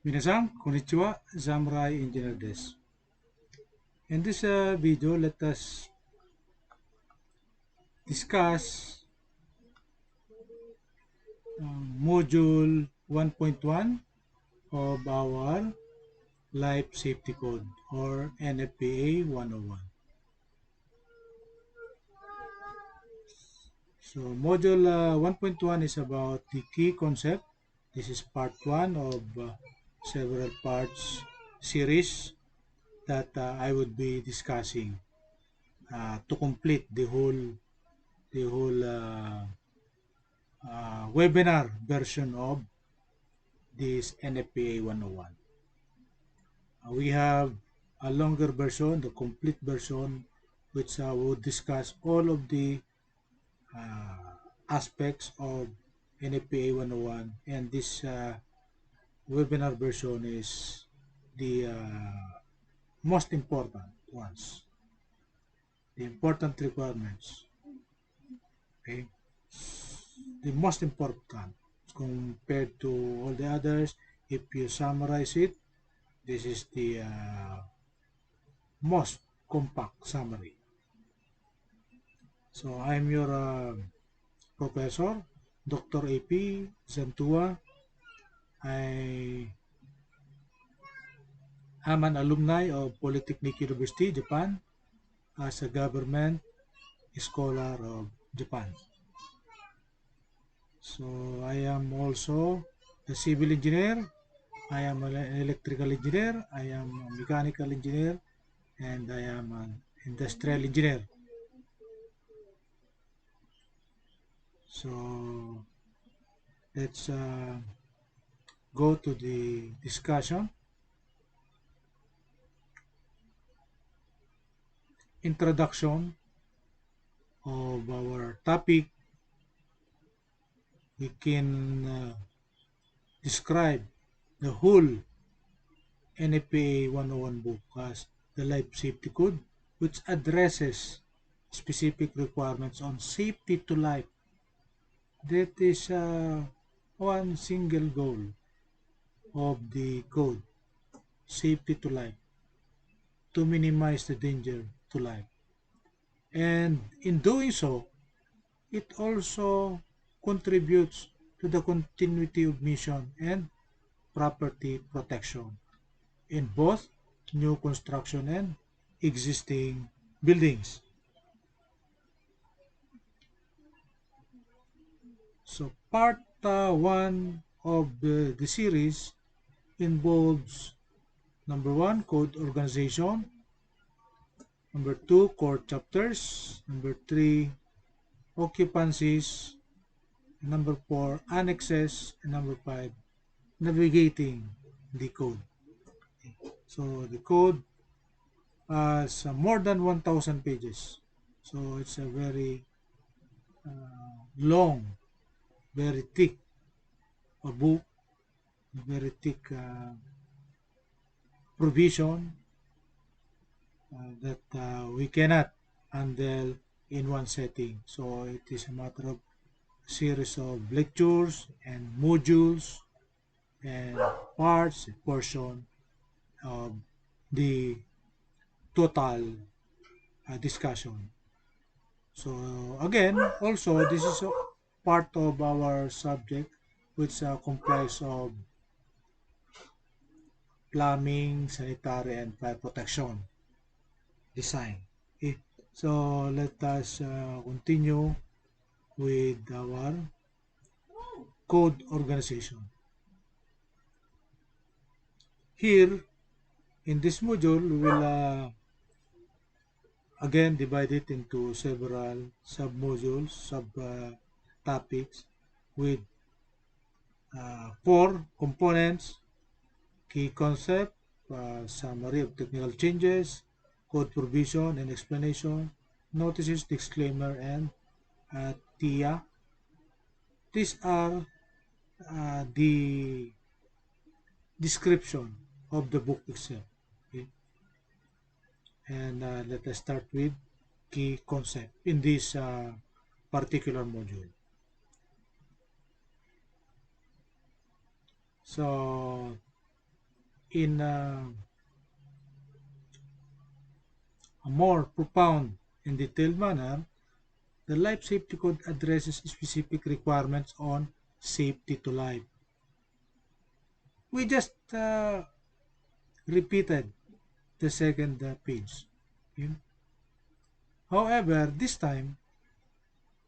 Minasan, konnichiwa, Zamurai Engineer desu. In this video, let us discuss Module 1.1 of our Life Safety Code, or NFPA 101. So Module 1.1 is about the key concept. This is part 1 of several parts series that I would be discussing to complete the whole webinar version of this NFPA 101. We have a longer version, the complete version, which will discuss all of the aspects of NFPA 101, and this webinar version is the most important ones, the important requirements. Okay, the most important compared to all the others. If you summarize it, this is the most compact summary. So I'm your professor, Dr. AP Zantua. I am an alumni of Polytechnic University, Japan, as a government scholar of Japan. So I am also a civil engineer, I am an electrical engineer, I am a mechanical engineer, and I am an industrial engineer. So let's go to the discussion. Introduction of our topic. We can describe the whole NFPA 101 book as the Life Safety Code, which addresses specific requirements on safety to life. That is one single goal of the code, safety to life, to minimize the danger to life. And in doing so, it also contributes to the continuity of mission and property protection in both new construction and existing buildings. So part 1 of the series involves number 1, Code Organization, number 2, Core Chapters, number 3, Occupancies, number 4, Annexes, and number 5, Navigating the CODE. So the code has more than 1,000 pages. So it's a very long, very thick book, very thick provision that we cannot handle in one setting. So it is a matter of series of lectures and modules and parts, a portion of the total discussion. So again, also this is a part of our subject, which comprises of plumbing, sanitary, and fire protection design. Okay. So let us continue with our code organization. Here, in this module, we will again divide it into several sub-modules, sub-topics with 4 components: key concept, summary of technical changes, code provision and explanation, notices, disclaimer, and TIA. These are the description of the book itself. Okay? And let us start with key concept in this particular module. So in a more profound and detailed manner, the Life Safety Code addresses specific requirements on safety to life. We just repeated the second page. Okay? However, this time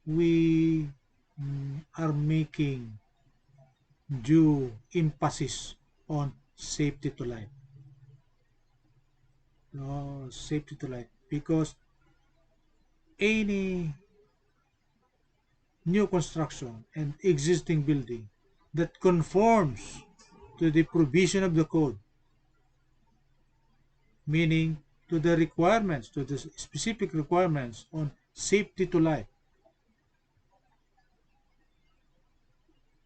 we are making due emphasis on safety to life. Safety to life, because any new construction and existing building that conforms to the provision of the code, meaning to the requirements, to the specific requirements on safety to life,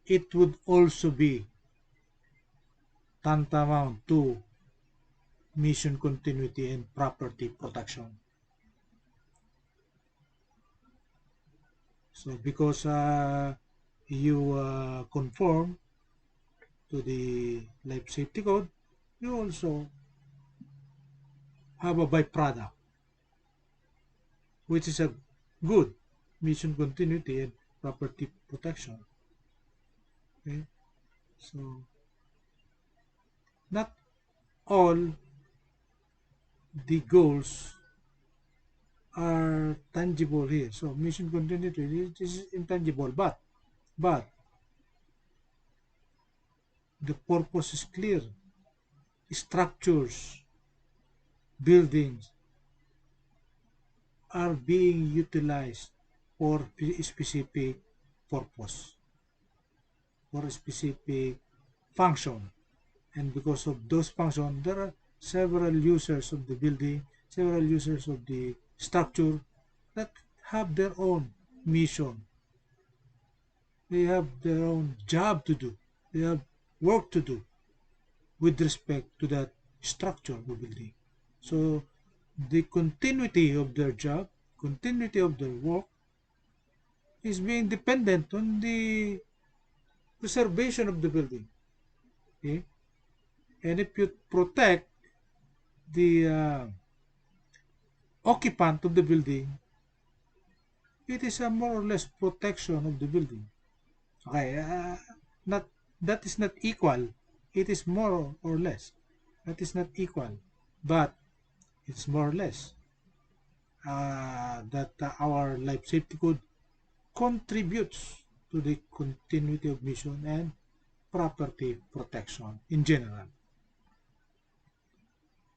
it would also be tantamount to mission continuity and property protection. So because you conform to the life safety code, you also have a byproduct, which is a good mission continuity and property protection. Okay? So not all the goals are tangible here. So mission continuity is intangible, but the purpose is clear. Structures, buildings are being utilized for a specific purpose, for a specific function. And because of those functions, there are several users of the building, several users of the structure that have their own mission. They have their own job to do. They have work to do with respect to that structure of the building. So the continuity of their job, continuity of their work is being dependent on the preservation of the building. Okay? And if you protect the occupant of the building, it is a more or less protection of the building. Okay, not that is not equal. It is more or less. That is not equal, but it's more or less that our life safety code contributes to the continuity of mission and property protection in general.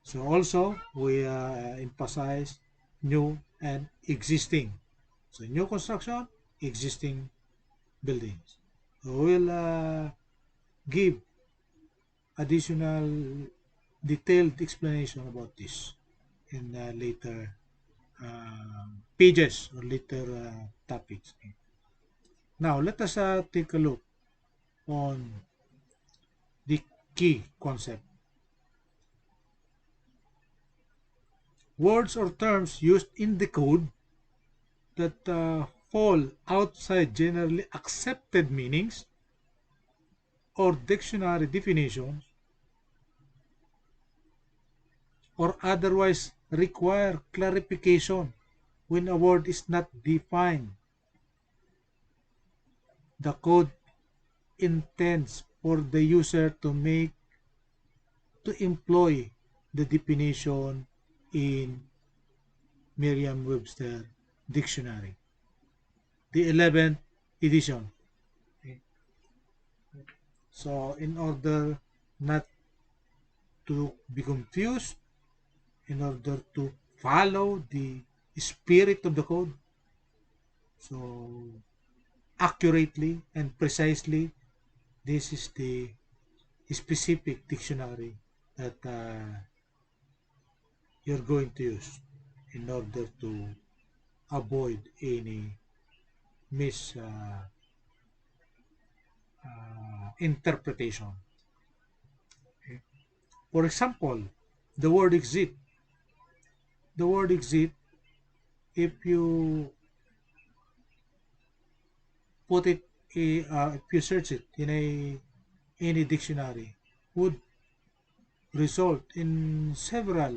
So also we emphasize new and existing. So new construction, existing buildings. So we'll give additional detailed explanation about this in later pages or later topics. Now let us take a look on the key concept. Words or terms used in the code that fall outside generally accepted meanings or dictionary definitions or otherwise require clarification when a word is not defined. The code intends for the user to employ the definition in Merriam-Webster dictionary, the 11th edition. Okay. So in order not to be confused, in order to follow the spirit of the code, so accurately and precisely, this is the specific dictionary that you're going to use in order to avoid any misinterpretation. Okay. For example, the word exit. The word exit, if you put it, if you search it in any dictionary, would result in several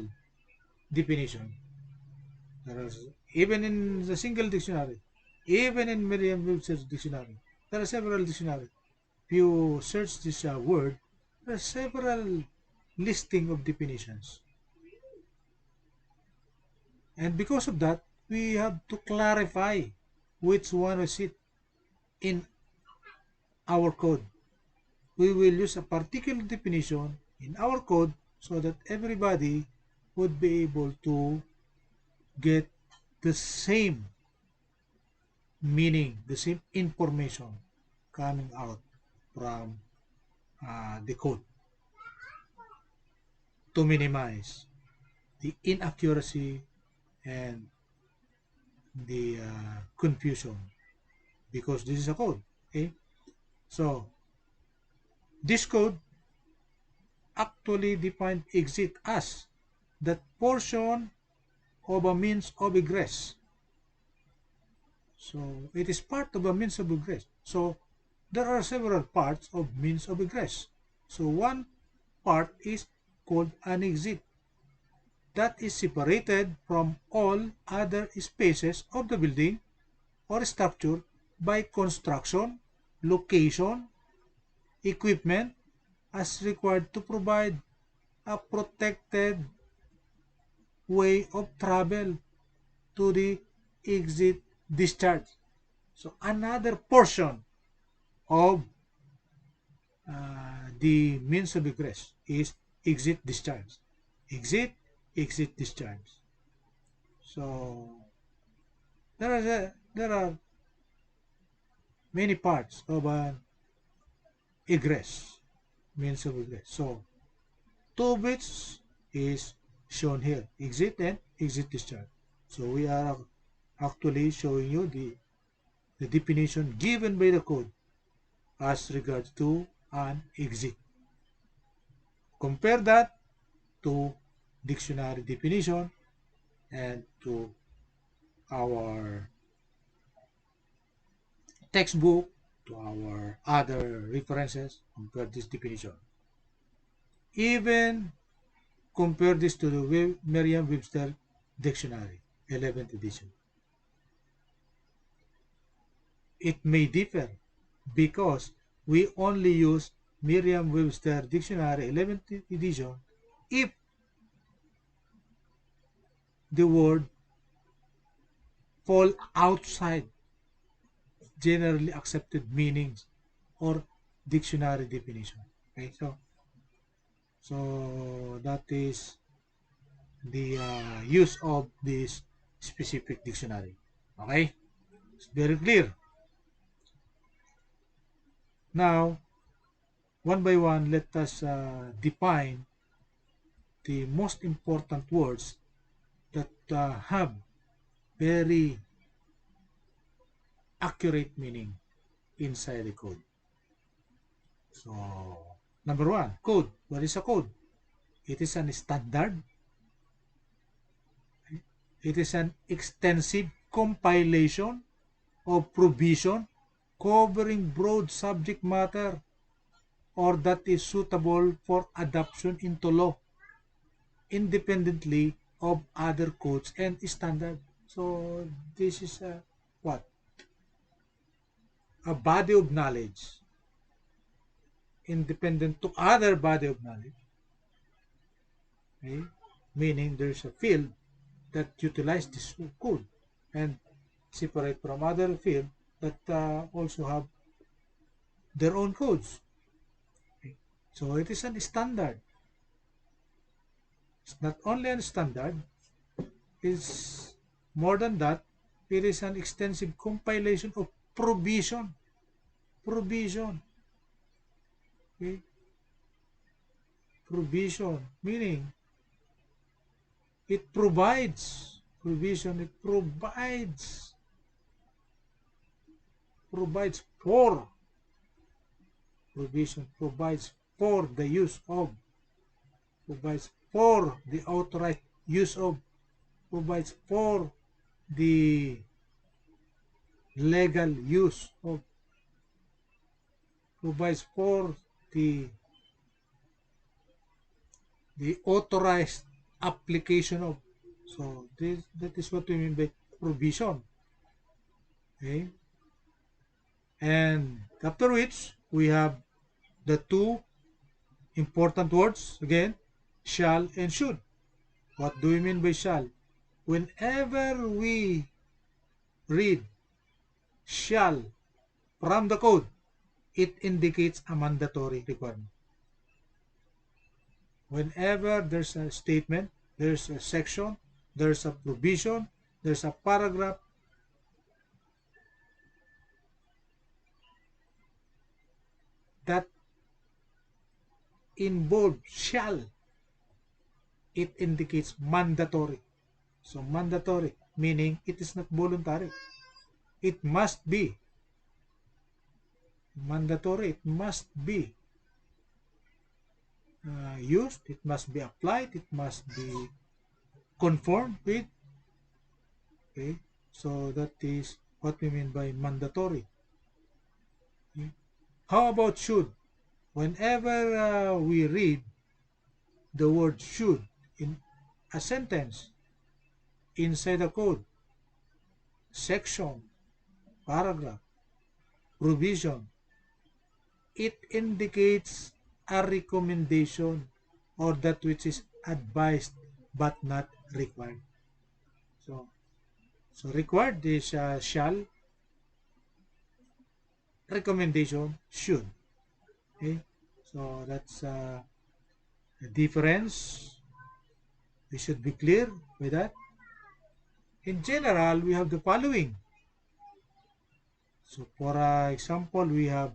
definitions. Even in the single dictionary, even in Merriam-Webster's dictionary, there are several dictionaries. If you search this word, there are several listing of definitions. And because of that, we have to clarify which one is it in our code. We will use a particular definition in our code so that everybody would be able to get the same meaning, the same information coming out from the code to minimize the inaccuracy and the confusion, because this is a code. Okay, so this code actually defined exit as that portion of a means of egress. So it is part of a means of egress. So there are several parts of means of egress. So one part is called an exit. That is separated from all other spaces of the building or structure by construction, location, equipment as required to provide a protected way of travel to the exit discharge. So another portion of the means of egress is exit discharge. Exit discharge. So there are many parts of an egress, means of egress. So two bits is shown here, exit and exit discharge. So we are actually showing you the definition given by the code as regards to an exit. Compare that to dictionary definition and to our textbook, to our other references. Compare this definition. Even compare this to the Merriam-Webster Dictionary, 11th edition. It may differ because we only use Merriam-Webster Dictionary 11th edition if the word fall outside generally accepted meanings or dictionary definition. Okay, so that is the use of this specific dictionary. Okay, it's very clear. Now, one by one, let us define the most important words that have very accurate meaning inside the code. So, number one, code. What is a code? It is an standard. It is an extensive compilation of provision covering broad subject matter or that is suitable for adoption into law independently of other codes and standards. So this is what? A body of knowledge independent to other body of knowledge. Okay? Meaning there's a field that utilize this code and separate from other field that also have their own codes. Okay? So it is a standard. It's not only a standard, it's more than that. It is an extensive compilation of provision. Provision. Okay? Provision, meaning it provides provision. It provides for provision. Provides for the use of. Provides for the outright use of. Provides for the legal use of. Provides for the the authorized application of. So that is what we mean by provision. Okay? And after which we have the two important words again, shall and should. What do we mean by shall? Whenever we read shall from the code, it indicates a mandatory requirement. Whenever there's a statement, there's a section, there's a provision, there's a paragraph that involves shall, it indicates mandatory. So mandatory meaning it is not voluntary. It must be mandatory. It must be used. It must be applied. It must be conformed with. Okay, so that is what we mean by mandatory. Okay. How about should? Whenever we read the word should in a sentence inside the code, section, paragraph, provision, it indicates a recommendation or that which is advised but not required. So required is shall, recommendation should. Okay, so that's a difference. We should be clear with that. In general, we have the following. So for example, we have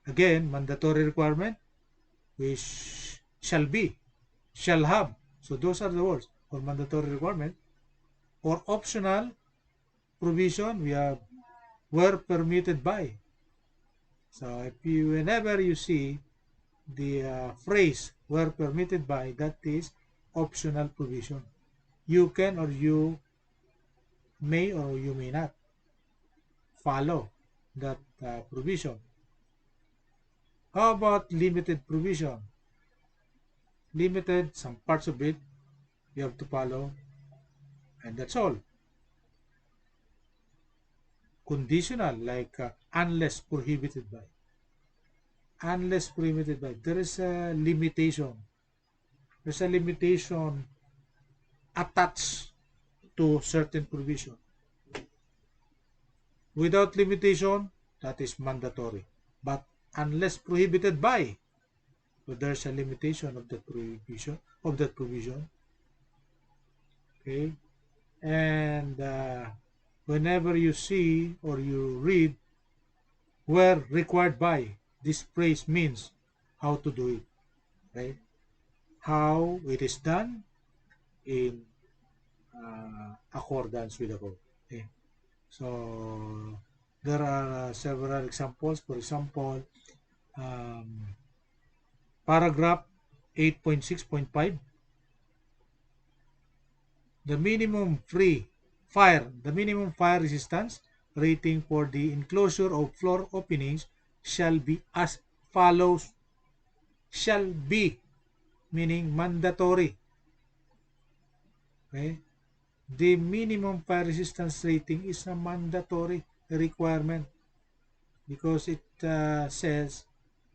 again mandatory requirement, which shall be, shall have. So those are the words for mandatory requirement. For optional provision, we have were permitted by. So if you, whenever you see the phrase were permitted by, that is optional provision. You can or you may or you may not follow that provision. How about limited provision? Limited, some parts of it you have to follow, and that's all. Conditional, like unless prohibited by. Unless prohibited by. There is a limitation. There's a limitation attached to certain provision. Without limitation, that is mandatory. But unless prohibited by, so there's a limitation of that provision. Okay, and whenever you see or you read where required by, this phrase means how to do it, right? How it is done in accordance with the code. Okay, so there are several examples. For example, paragraph 8.6.5, the minimum fire resistance rating for the enclosure of floor openings shall be as follows. Shall be meaning mandatory. Okay, the minimum fire resistance rating is a mandatory requirement because it says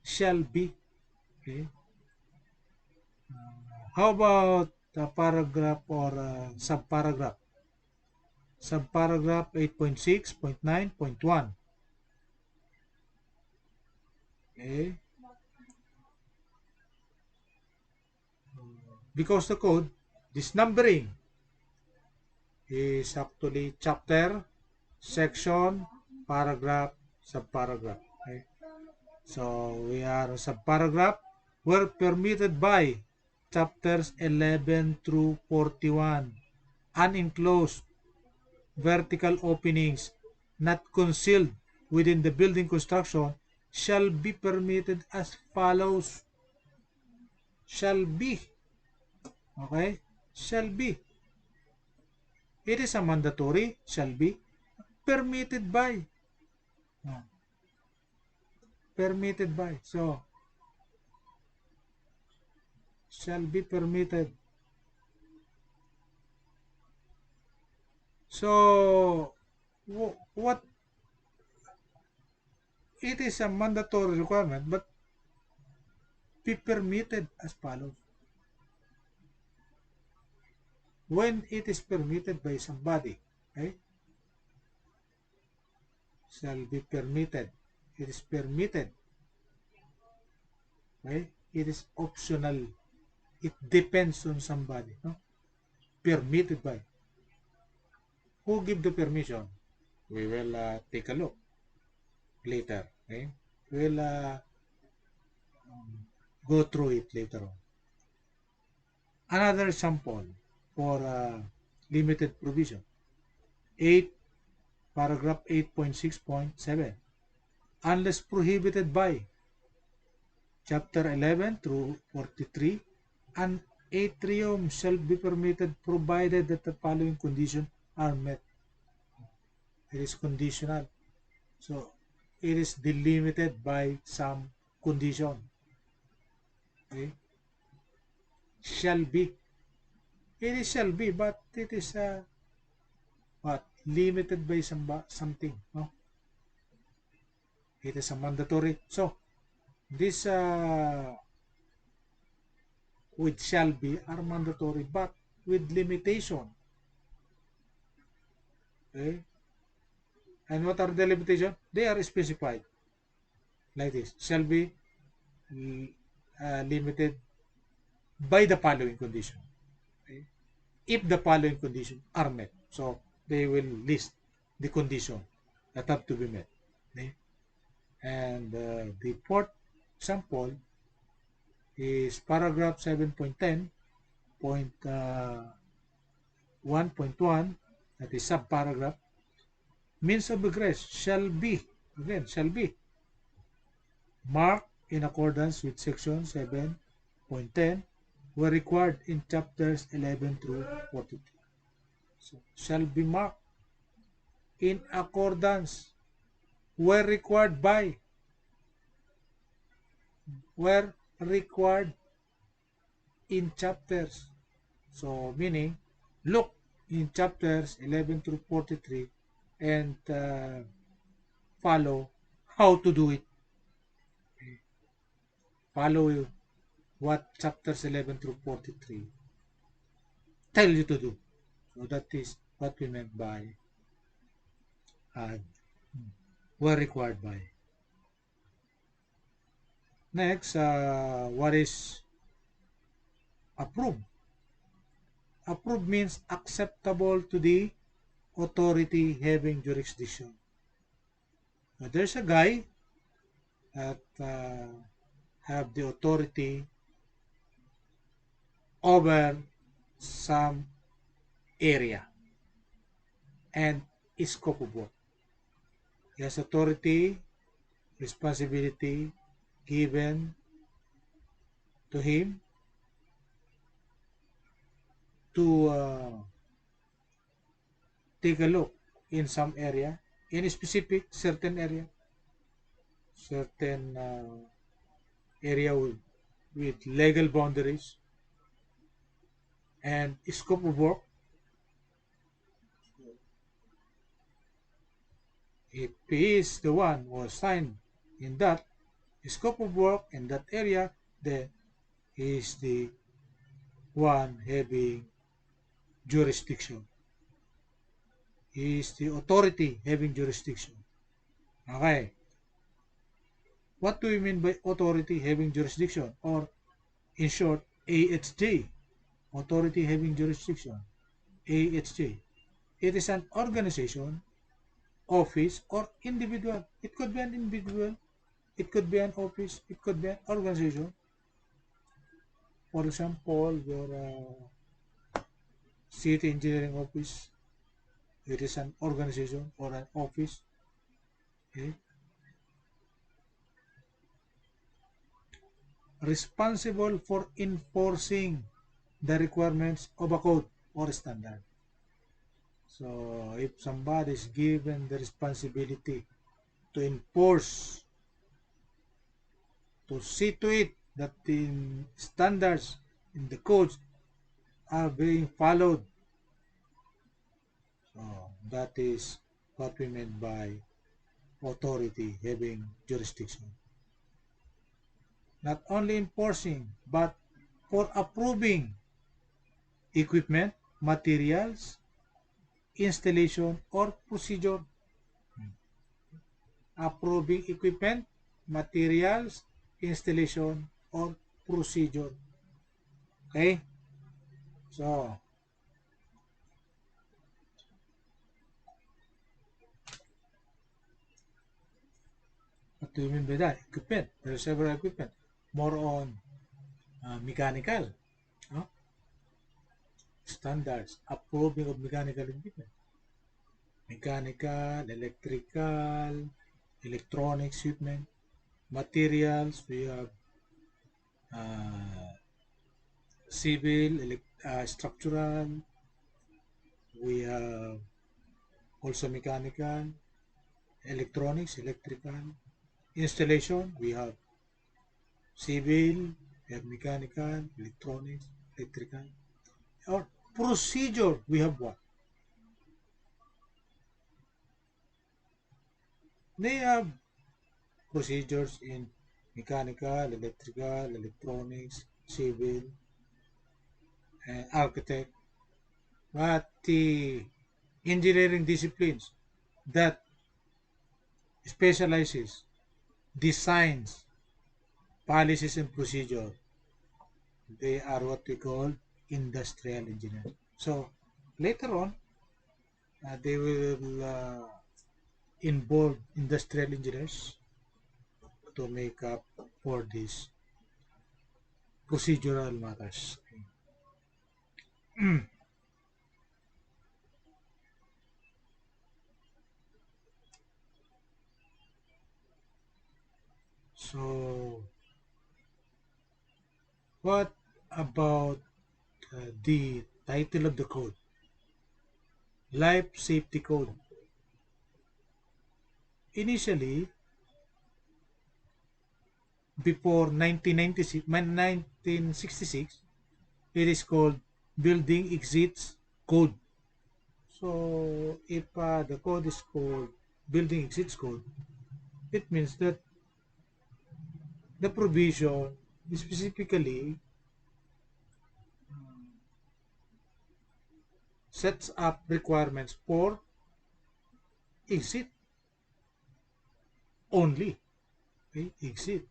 shall be. Okay, how about the paragraph or subparagraph? Subparagraph 8.6.9.1. Okay, because the code, this numbering is actually chapter, section, paragraph, subparagraph. Okay, so we are subparagraph were permitted by chapters 11 through 41. Unenclosed vertical openings not concealed within the building construction shall be permitted as follows. Shall be. Okay? Shall be. It is a mandatory, shall be, permitted by. Permitted by. So shall be permitted. So, what it is a mandatory requirement, but be permitted as follows. When it is permitted by somebody, okay, shall be permitted. It is permitted. Okay? It is optional. It depends on somebody. No? Permitted by. Who give the permission? We will take a look later. Okay? We will go through it later on. Another example for limited provision. 8, paragraph 8.6.7. Unless prohibited by Chapter 11 through 43, an atrium shall be permitted provided that the following conditions are met. It is conditional. So, it is delimited by some condition. Okay? Shall be. It is shall be, but it is limited by something. No? It is a mandatory. So, this with shall be are mandatory, but with limitation. Okay? And what are the limitations? They are specified like this. Shall be limited by the following condition. Okay? If the following conditions are met. So, they will list the condition that have to be met. Okay? And the fourth example is paragraph 7.10.1.1, that is subparagraph. Means of egress shall be, again, shall be marked in accordance with section 7.10 were required in chapters 11 through 42. So, shall be marked in accordance were required by, were required in chapters. So, meaning, look in chapters 11 through 43 and follow how to do it. Okay. Follow what chapters 11 through 43 tell you to do. So, that is what we meant by were required by. Next, what is approved? Approved means acceptable to the authority having jurisdiction. Now, there's a guy that have the authority over some area and scope of work. He has authority, responsibility given to him to take a look in some area, in a specific certain area with legal boundaries and scope of work. If he is the one who assigned in that scope of work in that area, then he is the one having jurisdiction. He is the authority having jurisdiction. Okay. What do we mean by authority having jurisdiction? Or, in short, AHJ. Authority having jurisdiction. AHJ. It is an organization, office, or individual. It could be an individual. It could be an office. It could be an organization. For example, your city engineering office. It is an organization or an office. Okay. Responsible for enforcing the requirements of a code or standard. So, if somebody is given the responsibility to enforce, to see to it that the standards in the codes are being followed. So that is what we meant by authority having jurisdiction. Not only enforcing, but for approving equipment, materials, installation, or procedure. Approving equipment, materials, installation, or procedure. Okay? So, what do you mean by that? Equipment. There are several equipment. More on mechanical. Huh? Standards. Approving of mechanical equipment. Mechanical, electrical, electronics equipment. Materials. We have civil, structural. We have also mechanical, electronics, electrical. Installation, we have civil, we have mechanical, electronics, electrical. Or procedure, we have what? They have procedures in mechanical, electrical, electronics, civil, and architect. But the engineering disciplines that specializes, designs, policies, and procedure, they are what we call industrial engineers. So later on, they will involve industrial engineers to make up for these procedural matters. So what about the title of the code? Life Safety Code. Initially, before 1966, it is called Building Exits Code. So if the code is called Building Exits Code, it means that the provision specifically sets up requirements for exit only. Okay? Exit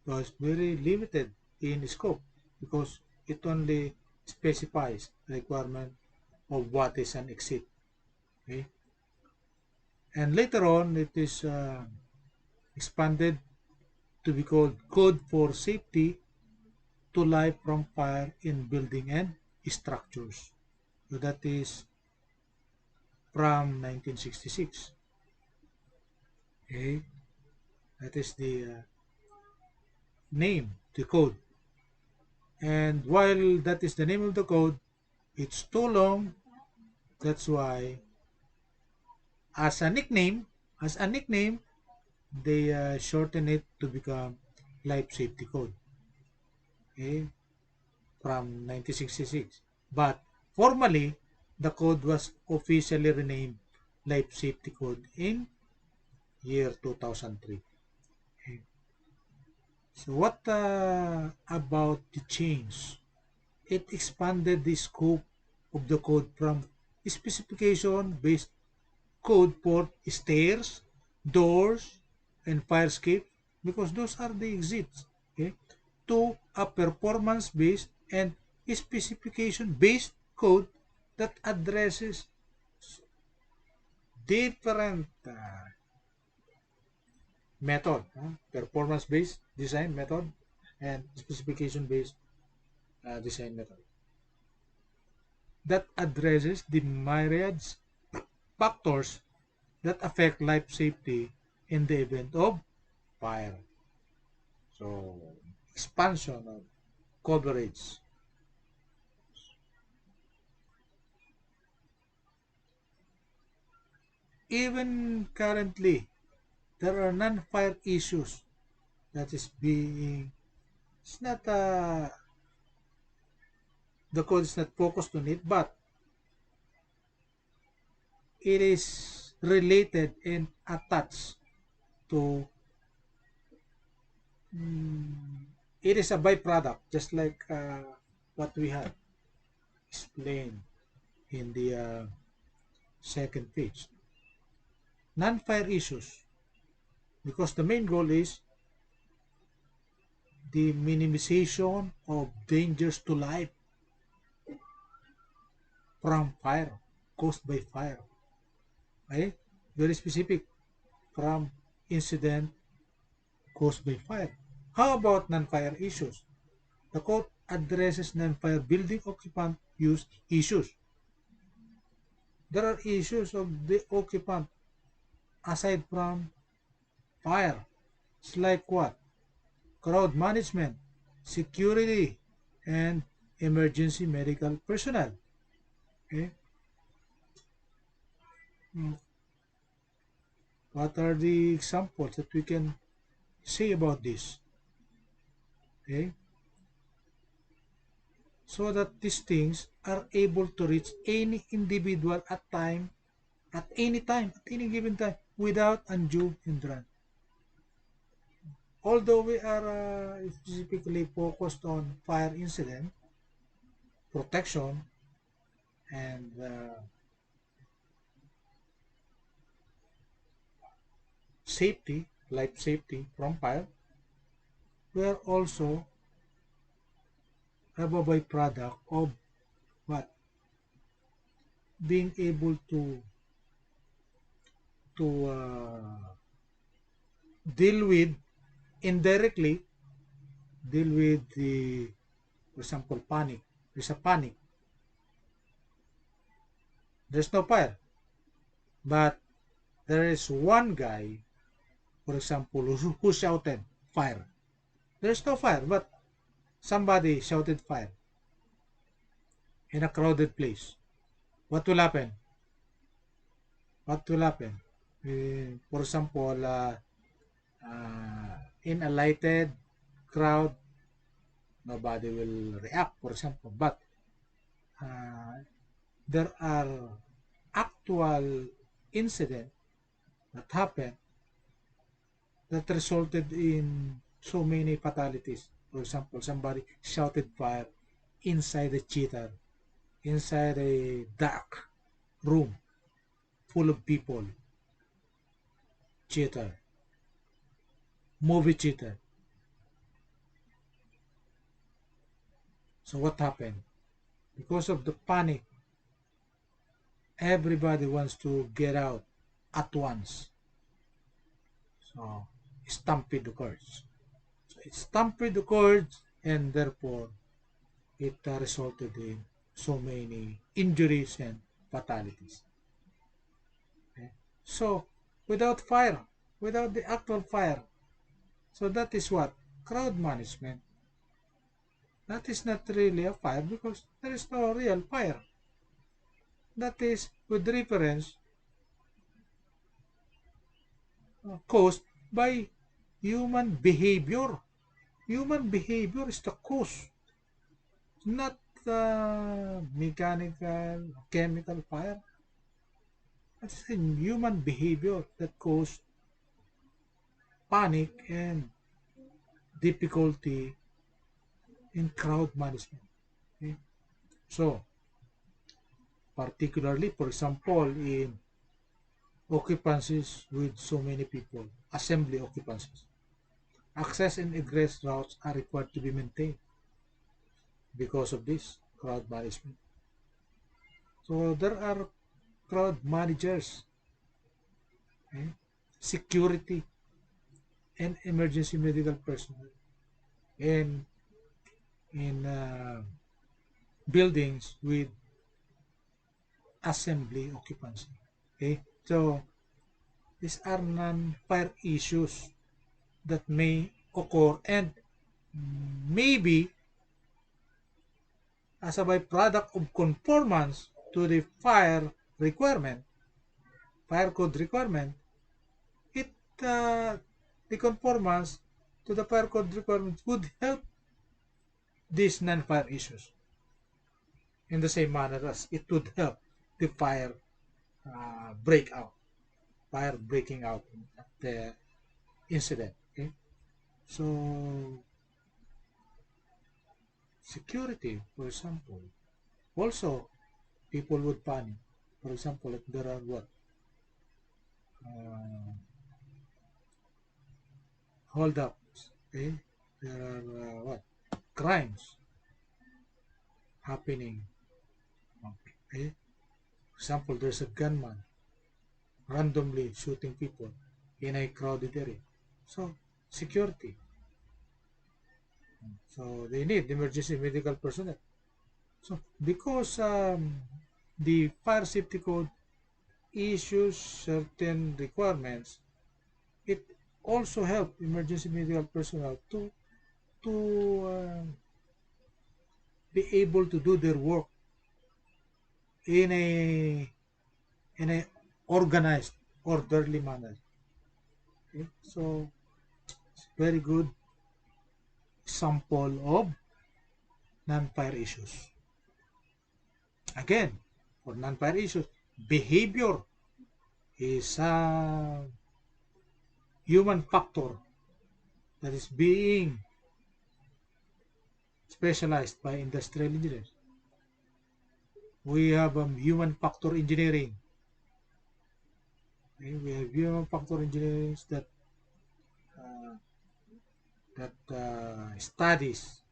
was very limited in scope because it only specifies the requirement of what is an exit. Okay? And later on, it is expanded to be called Code for Safety to Life from Fire in Building and Structures. So that is from 1966. Okay, that is the name, the code. And while that is the name of the code, it's too long. That's why, as a nickname, they shorten it to become Life Safety Code. Okay, from 1966. But formally, the code was officially renamed Life Safety Code in year 2003. Okay. So what about the change? It expanded the scope of the code from specification-based code for stairs, doors, and fire escape, because those are the exits, okay, to a performance-based and specification-based code that addresses different method, performance-based design method and specification-based design method that addresses the myriads factors that affect life safety in the event of fire. So, expansion of coverage. Even currently, there are non-fire issues that is being, it's not the code is not focused on it, but it is related and attached to it is a byproduct, just like what we have explained in the second page. Non-fire issues, because the main goal is the minimization of dangers to life from fire, caused by fire. Okay? Very specific, from incident caused by fire. How about non-fire issues? The code addresses non-fire building occupant use issues. There are issues of the occupant aside from fire. It's like what? Crowd management, security, and emergency medical personnel. Okay? What are the examples that we can say about this? Okay? So that these things are able to reach any individual at any given time, without undue hindrance. Although we are specifically focused on fire incident protection and safety, life safety from fire, we are also have a byproduct of what? Being able to deal with indirectly, deal with the, for example, panic. There's a panic. There's no fire. But there is one guy, for example, who shouted fire. There's no fire, but somebody shouted fire in a crowded place. What will happen? What will happen? For example, in a lighted crowd, nobody will react, for example. But there are actual incidents that happened that resulted in so many fatalities. For example, somebody shouted fire inside a theater, inside a dark room full of people. Theater, movie theater. So what happened? Because of the panic, everybody wants to get out at once. So stampede occurs. So it stampede occurred, and therefore it resulted in so many injuries and fatalities. Okay? So without fire, without the actual fire, so that is what? Crowd management. That is not really a fire because there is no real fire. That is with reference caused by human behavior. Human behavior is the cause, not mechanical, chemical fire. That's human behavior that cause panic and difficulty in crowd management. Okay? So, particularly, for example, in occupancies with so many people, assembly occupancies, access and egress routes are required to be maintained because of this crowd management. So there are crowd managers, okay, security, and emergency medical personnel in buildings with assembly occupancy. Okay, so these are non-fire issues that may occur, and maybe as a byproduct of conformance to the fire code requirement, it the conformance to the fire code requirements would help these non-fire issues. in the same manner as it would help the fire breaking out at the incident. Okay, so security, for example, also people would panic. For example, if there are what hold-ups, okay, there are what crimes happening. Okay, for example, there's a gunman randomly shooting people in a crowded area. So security. So they need emergency medical personnel. So because the fire safety code issues certain requirements, it also helps emergency medical personnel to be able to do their work in a organized, orderly manner. Okay? So it's very good example of non-fire issues. Again, for non-fire issues, behavior is a human factor that is being specialized by industrial engineers. We have human factor engineering. Okay? We have human factor engineering that studies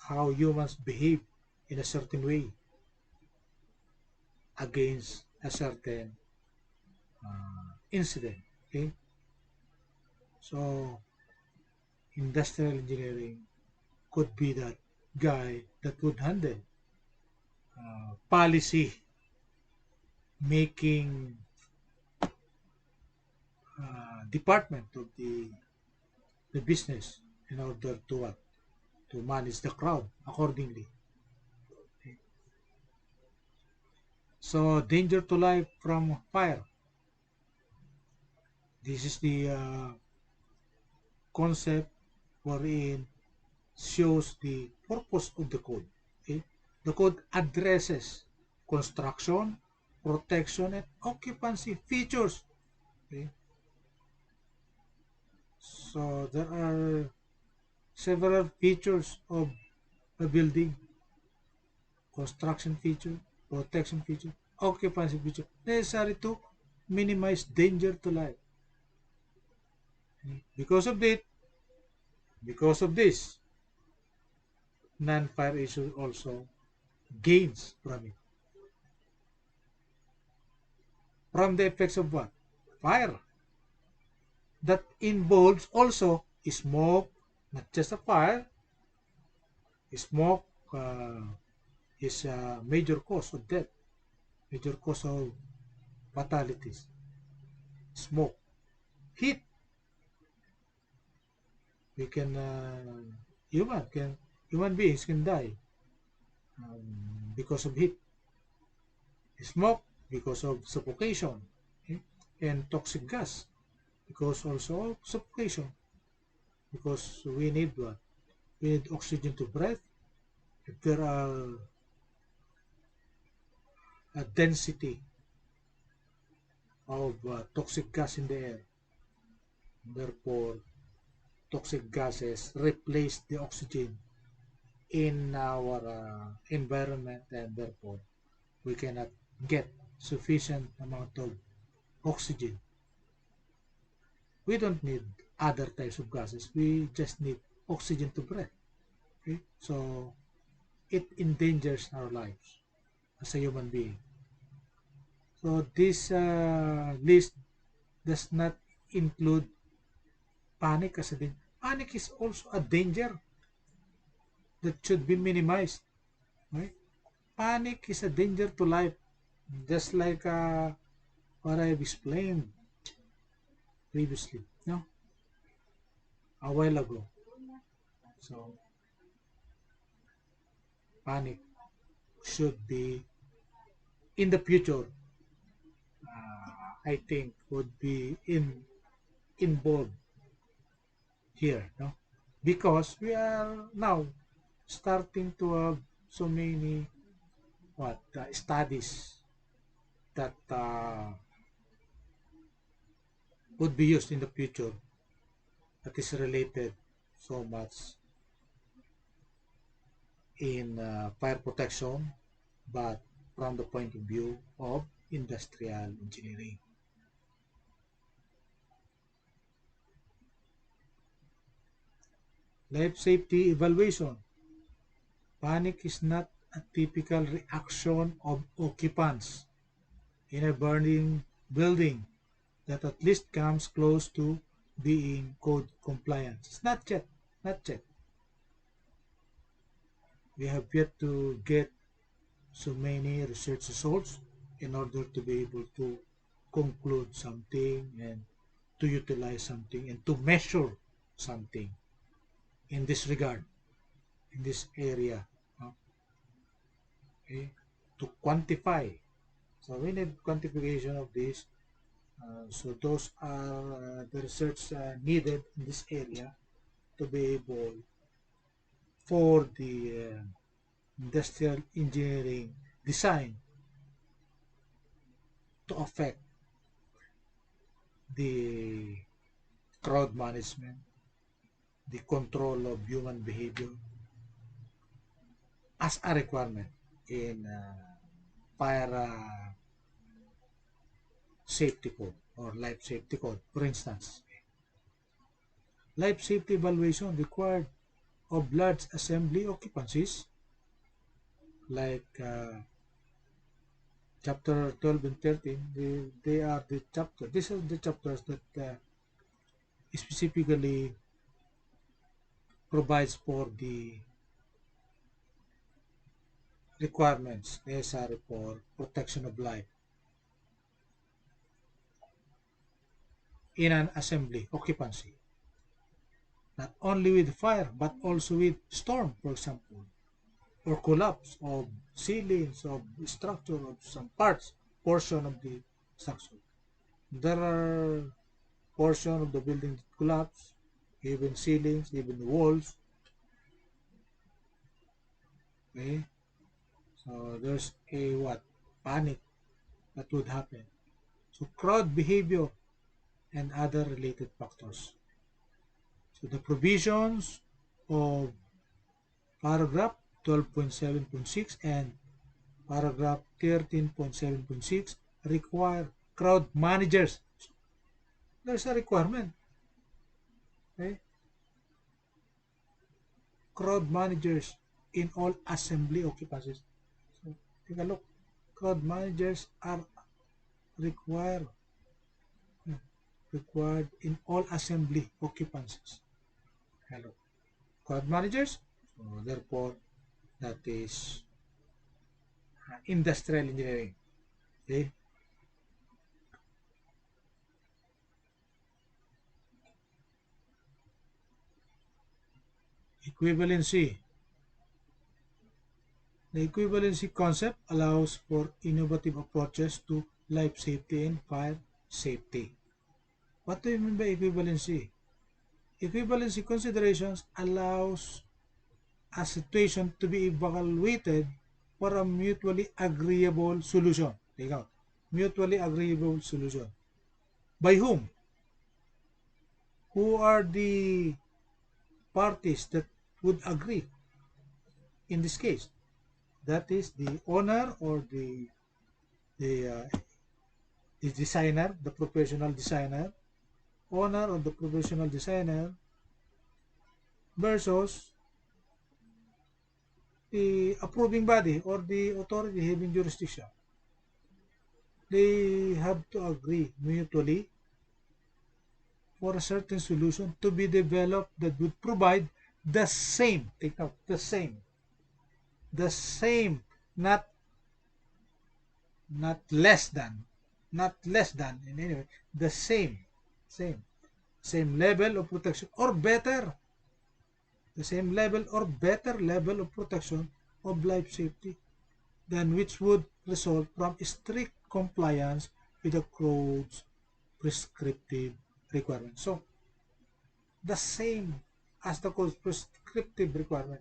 how humans behave in a certain way against a certain incident. Okay, so industrial engineering could be that guy that would handle policy making department of the business in order to what? To manage the crowd accordingly. Okay. So danger to life from fire. This is the concept wherein shows the purpose of the code. Okay? The code addresses construction, protection, and occupancy features. Okay? So there are several features of a building: construction feature, protection feature, occupancy feature, necessary to minimize danger to life. Because of this, non-fire issue also gains from it. From the effects of what? Fire. That involves also smoke, not just a fire. Smoke is a major cause of death, major cause of fatalities. Smoke. Heat. We can, human beings can die because of heat. Smoke because of suffocation. Okay? And toxic gas because also of suffocation. Because we need what? We need oxygen to breathe. If there are a density of toxic gas in the air, therefore toxic gases replace the oxygen in our environment, and therefore we cannot get sufficient amount of oxygen. We don't need other types of gases. We just need oxygen to breathe. Okay? So it endangers our lives as a human being. So this list does not include panic as a danger. Panic is also a danger that should be minimized. Right? Panic is a danger to life, just like what I've explained previously, no? A while ago. So panic should be in the future. I think would be involved here, no? Because we are now starting to have so many studies that would be used in the future that is related so much in fire protection, but from the point of view of industrial engineering. Life safety evaluation. Panic is not a typical reaction of occupants in a burning building that at least comes close to being code compliant. It's not yet, not yet. We have yet to get so many research results in order to be able to conclude something and to utilize something and to measure something in this regard, in this area, okay, to quantify. So we need quantification of this. So those are the research needed in this area to be able for the industrial engineering design to affect the crowd management, the control of human behavior as a requirement in fire safety code or life safety code. For instance, life safety evaluation required of large assembly occupancies like chapter 12 and 13. They are the chapter. These are the chapters that specifically provides for the requirements necessary for protection of life in an assembly occupancy. Not only with fire, but also with storm, for example, or collapse of ceilings, of structure, of some parts, portion of the structure. There are portion of the building that collapse, even ceilings, even walls. Okay, so there's a panic that would happen. So crowd behavior and other related factors. So the provisions of paragraph 12.7.6 and paragraph 13.7.6 require crowd managers. There's a requirement. Okay? Crowd managers in all assembly occupancies. So take a look. Crowd managers are required in all assembly occupancies. Hello. Crowd managers. So therefore, that is industrial engineering. Okay. Equivalency. The equivalency concept allows for innovative approaches to life safety and fire safety. What do you mean by equivalency? Equivalency considerations allows a situation to be evaluated for a mutually agreeable solution. Take out. Mutually agreeable solution. By whom? Who are the parties that would agree in this case? That is the owner or the designer, the professional designer, owner of the professional designer versus the approving body or the authority having jurisdiction. They have to agree mutually for a certain solution to be developed that would provide the same, take note, the same, not less than, in any way, the same level of protection or better, the same level or better level of protection of life safety than which would result from strict compliance with the code's prescriptive requirements. So, the same as the code's prescriptive requirement.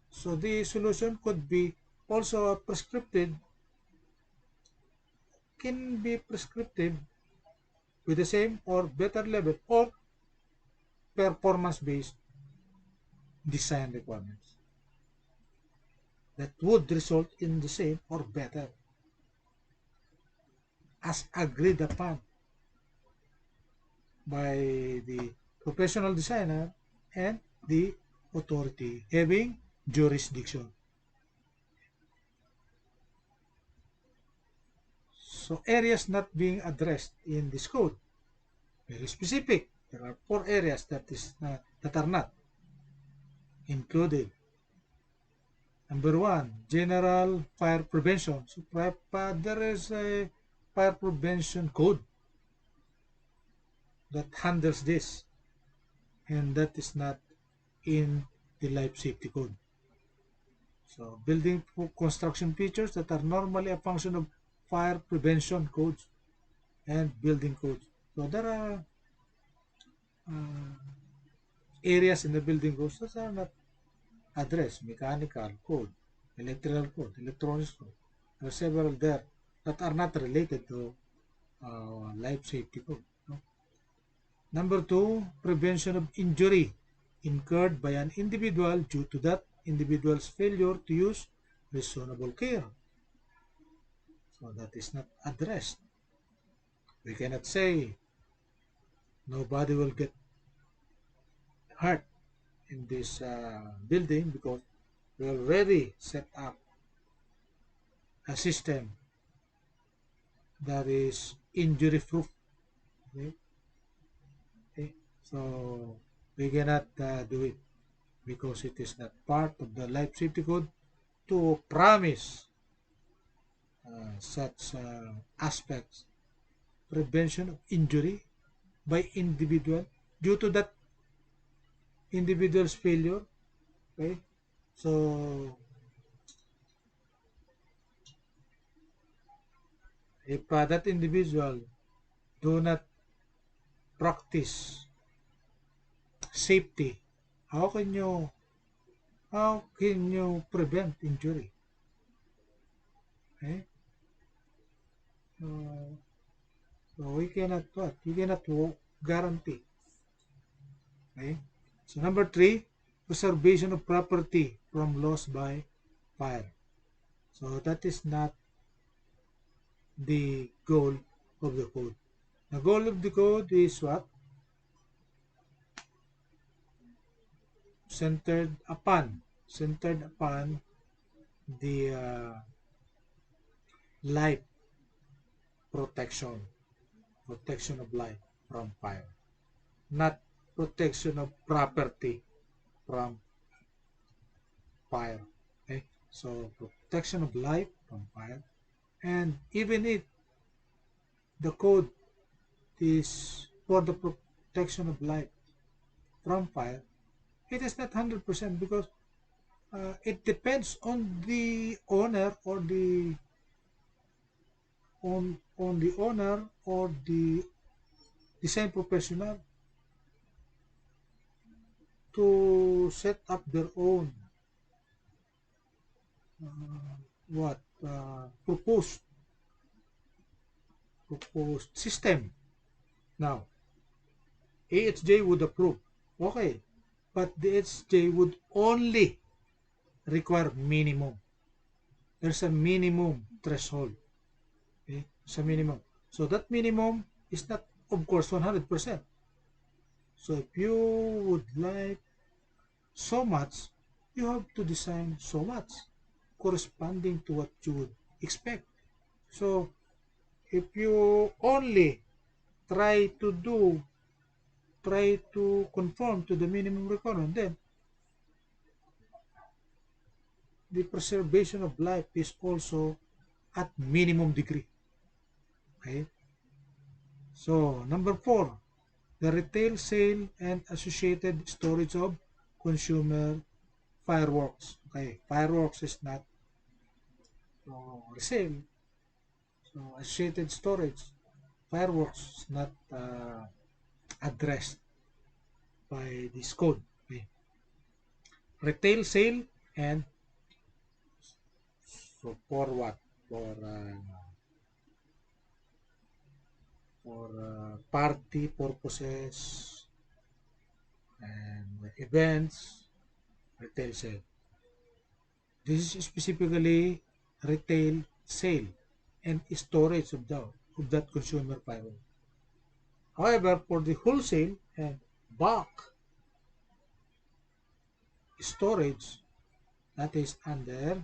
So, the solution could be also prescriptive, can be prescriptive with the same or better level or performance-based design requirements that would result in the same or better as agreed upon by the professional designer and the authority having jurisdiction. So areas not being addressed in this code, very specific. There are 4 areas that are not included. Number 1, general fire prevention. So there is a fire prevention code that handles this, and that is not in the life safety code. So building construction features that are normally a function of fire prevention codes and building codes. So there are areas in the building codes that are not addressed. Mechanical code, electrical code, electronics code. There are several there that are not related to life safety code. No? Number 2, prevention of injury incurred by an individual due to that individual's failure to use reasonable care. So that is not addressed. We cannot say nobody will get hurt in this building because we already set up a system that is injury proof. Okay? Okay? So we cannot do it because it is not part of the life safety code to promise such aspects. Prevention of injury by individual due to that individual's failure. Okay, so if that individual do not practice safety, how can you prevent injury? Okay, so we cannot guarantee. Okay, so number 3, preservation of property from loss by fire. So that is not the goal of the code. The goal of the code is what? Centered upon the life protection of life from fire, not protection of property from fire. Okay, so protection of life from fire, and even if the code is for the protection of life from fire, it is not 100% because it depends on the owner or the owner or the design professional to set up their own proposed system. Now, AHJ would approve. Okay, but the AHJ would only require minimum. There's a minimum threshold. Okay, it's a minimum. So that minimum is not, of course, 100%. So if you would like so much, you have to design so much corresponding to what you would expect. So if you only try to conform to the minimum requirement, then the preservation of life is also at minimum degree. Okay. So number 4, the retail sale and associated storage of consumer fireworks. Okay, fireworks is not resale. So associated storage, fireworks is not addressed by this code. Okay. Retail sale and So for what? For party purposes and events, retail sale. This is specifically retail sale and storage of that consumer firearm. However, for the wholesale and bulk storage, that is under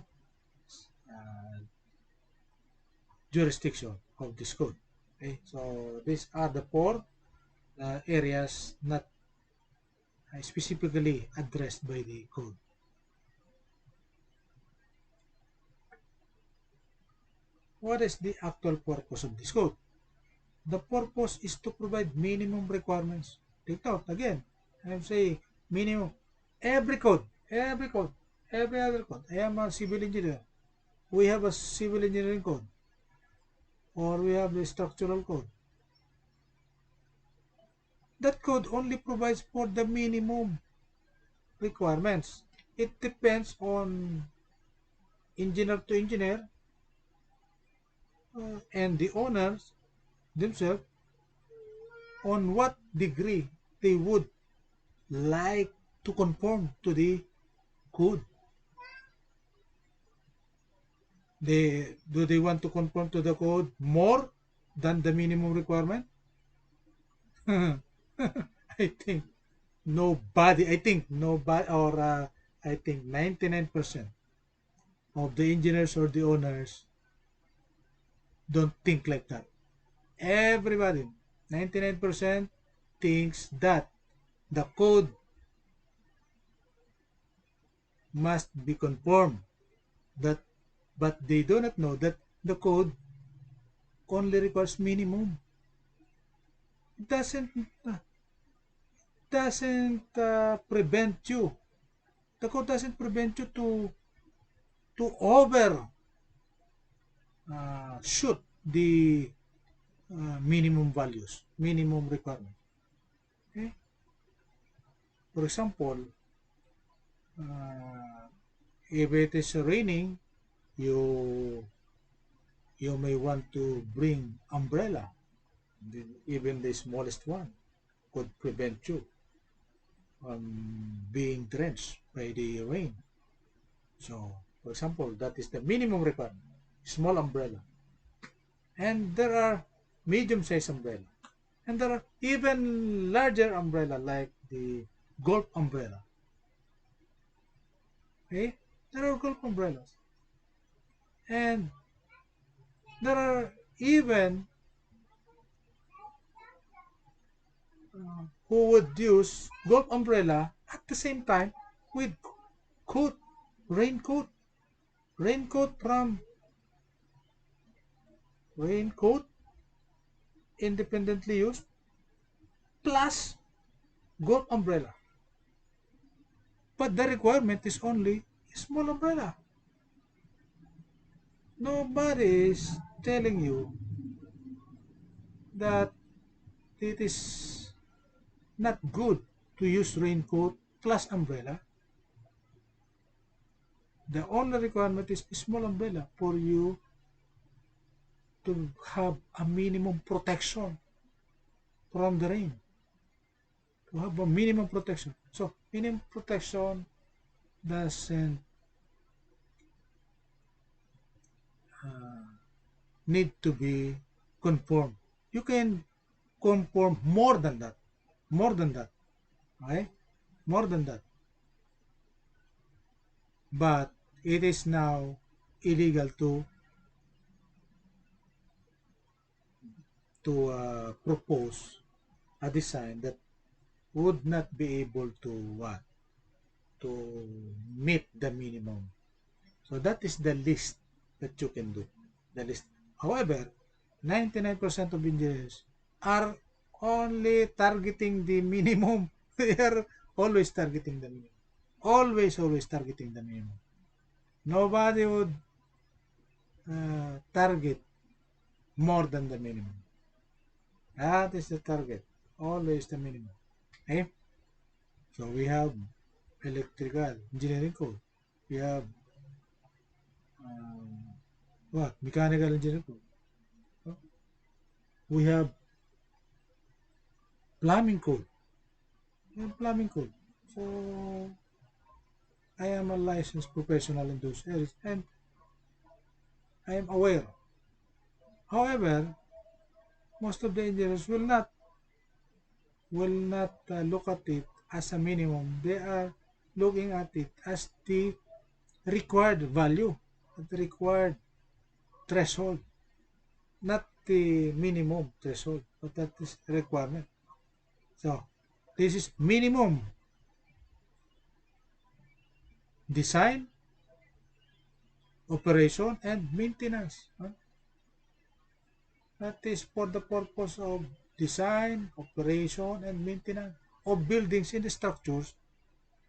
jurisdiction of this code. Okay, so these are the four areas not specifically addressed by the code. What is the actual purpose of this code? The purpose is to provide minimum requirements. Take note again. I'm saying minimum. Every code, every other code. I am a civil engineer. We have a civil engineering code, or we have the structural code. That code only provides for the minimum requirements. It depends on engineer to engineer and the owners themselves on what degree they would like to conform to the code. Do they want to conform to the code more than the minimum requirement? I think nobody. I think nobody, or I think 99% of the engineers or the owners don't think like that. Everybody, 99% thinks that the code must be conformed. But they do not know that the code only requires minimum. It doesn't prevent you. The code doesn't prevent you to over shoot the minimum values, minimum requirement. Okay? For example, if it is raining, you may want to bring umbrella. Even the smallest one could prevent you from being drenched by the rain. So, for example, that is the minimum requirement, small umbrella. And there are medium-sized umbrella. And there are even larger umbrella like the golf umbrella. Okay? There are golf umbrellas. And there are even who would use golf umbrella at the same time with coat, raincoat independently used plus golf umbrella. But the requirement is only a small umbrella. Nobody is telling you that it is not good to use raincoat plus umbrella. The only requirement is a small umbrella for you to have a minimum protection from the rain. To have a minimum protection. So, minimum protection doesn't need to be conformed. You can conform more than that. Okay? More than that. But it is now illegal to propose a design that would not be able to meet the minimum. So that is the least that you can do. The least. However, 99% of engineers are only targeting the minimum. They are always targeting the minimum. Always targeting the minimum. Nobody would target more than the minimum. That is the target. Always the minimum. Okay? So we have electrical engineering code. We have what? Mechanical engineering code. We have plumbing code. We have plumbing code. So I am a licensed professional in those areas and I am aware. However, most of the engineers will not look at it as a minimum. They are looking at it as the required value, the required threshold, not the minimum threshold, but that is requirement. So this is minimum design, operation, and maintenance. That is for the purpose of design, operation, and maintenance of buildings and structures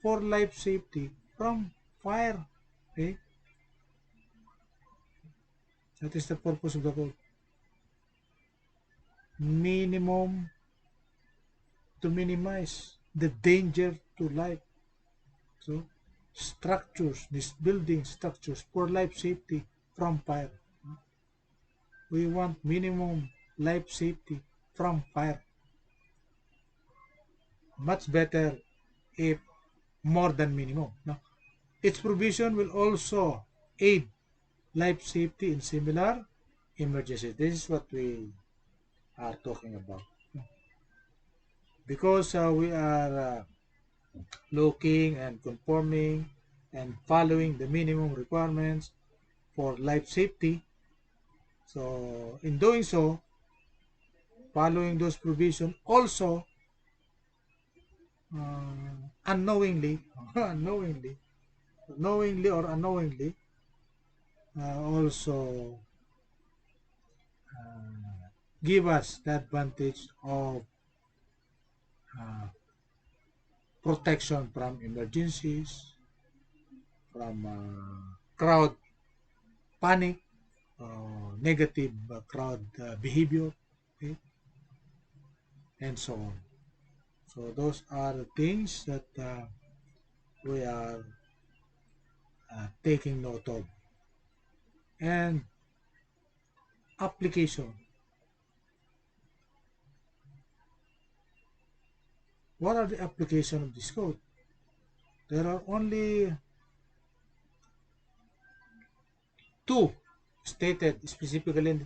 for life safety from fire. Okay? That is the purpose of the code. Minimum to minimize the danger to life. So, structures, these building structures for life safety from fire. We want minimum life safety from fire. Much better if more than minimum. No? Its provision will also aid life safety in similar emergencies. This is what we are talking about. Because we are looking and conforming and following the minimum requirements for life safety. So, in doing so, following those provisions also unknowingly, knowingly or unknowingly, also give us the advantage of uh, protection from emergencies, from crowd panic, negative crowd behavior, okay, and so on. So those are the things that we are taking note of. And application. What are the application of this code? There are only two stated specifically in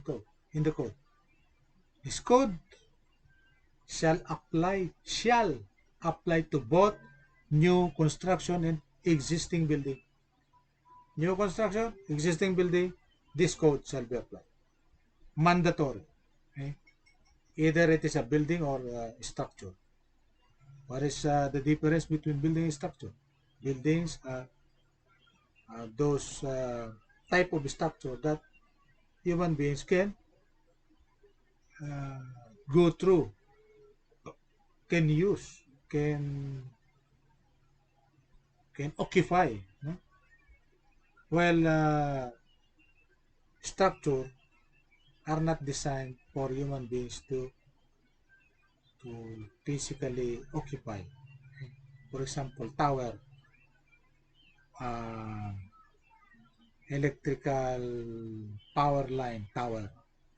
the code. This code shall apply to both new construction and existing building. New construction, existing building, this code shall be applied. Mandatory. Okay? Either it is a building or a structure. What is the difference between building and structure? Buildings are those type of structure that human beings can uh, go through, can use, can occupy. No? While structure are not designed for human beings to physically occupy. For example, tower, uh, electrical power line tower.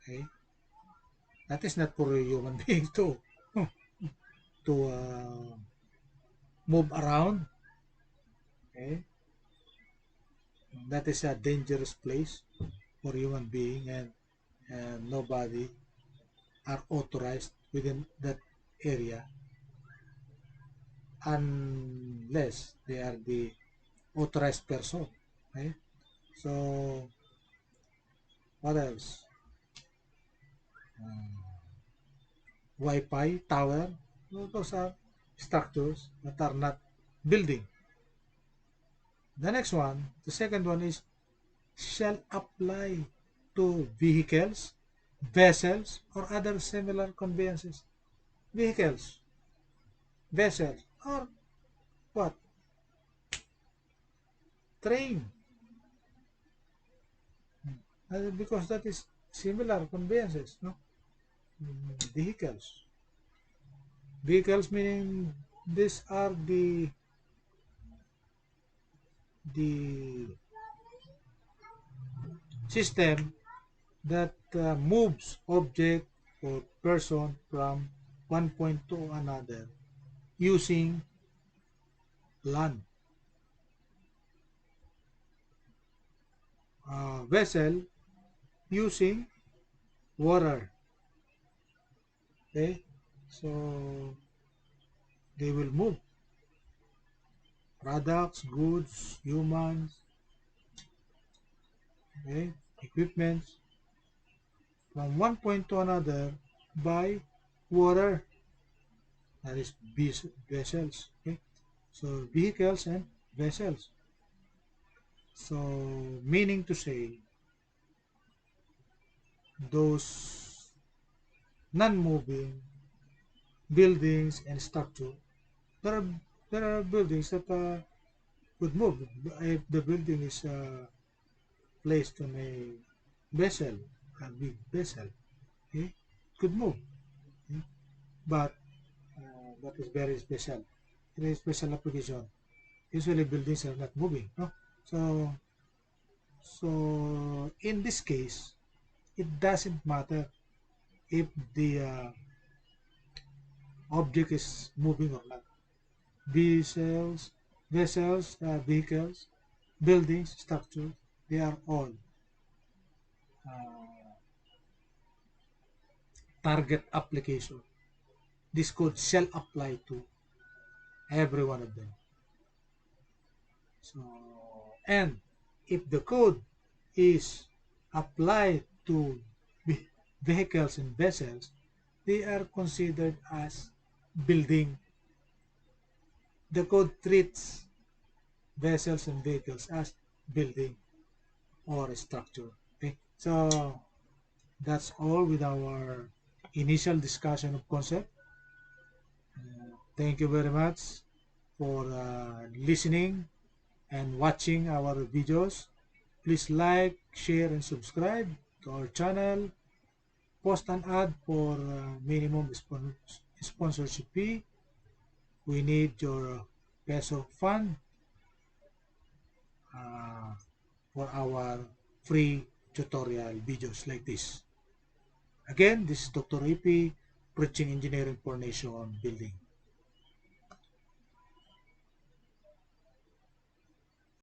Okay, that is not for human beings to move around. Okay, that is a dangerous place for human being, and nobody are authorized within that area unless they are the authorized person. Okay? So what else? Wi-Fi tower. Those are structures that are not building. The next one, the second one is shall apply to vehicles, vessels, or other similar conveyances. Vehicles, vessels, or what? Train. Because that is similar conveyances, no? Vehicles. Vehicles meaning these are the system that moves object or person from one point to another using land. Vessel using water. Okay, so they will move products, goods, humans, okay, equipments from one point to another by water. That is vessels. Okay, so vehicles and vessels. So meaning to say, those non-moving buildings and structure. There are there are buildings that could move if the building is placed on a vessel, a big vessel. Okay, could move, okay? But that is very special. Very special application. Usually buildings are not moving. No, so in this case, it doesn't matter if the object is moving or not. Vessels, vehicles, buildings, structures, they are all uh, target application. This code shall apply to every one of them. So, and if the code is applied to vehicles and vessels, they are considered as building. The code treats vessels and vehicles as building or structure. Okay, so that's all with our initial discussion of concept. Thank you very much for listening and watching our videos. Please like, share, and subscribe to our channel. Post an ad for minimum sponsorship fee. We need your peso fund uh, for our free tutorial videos like this. Again, this is Dr. DrEYPEI, preaching engineering for nation building.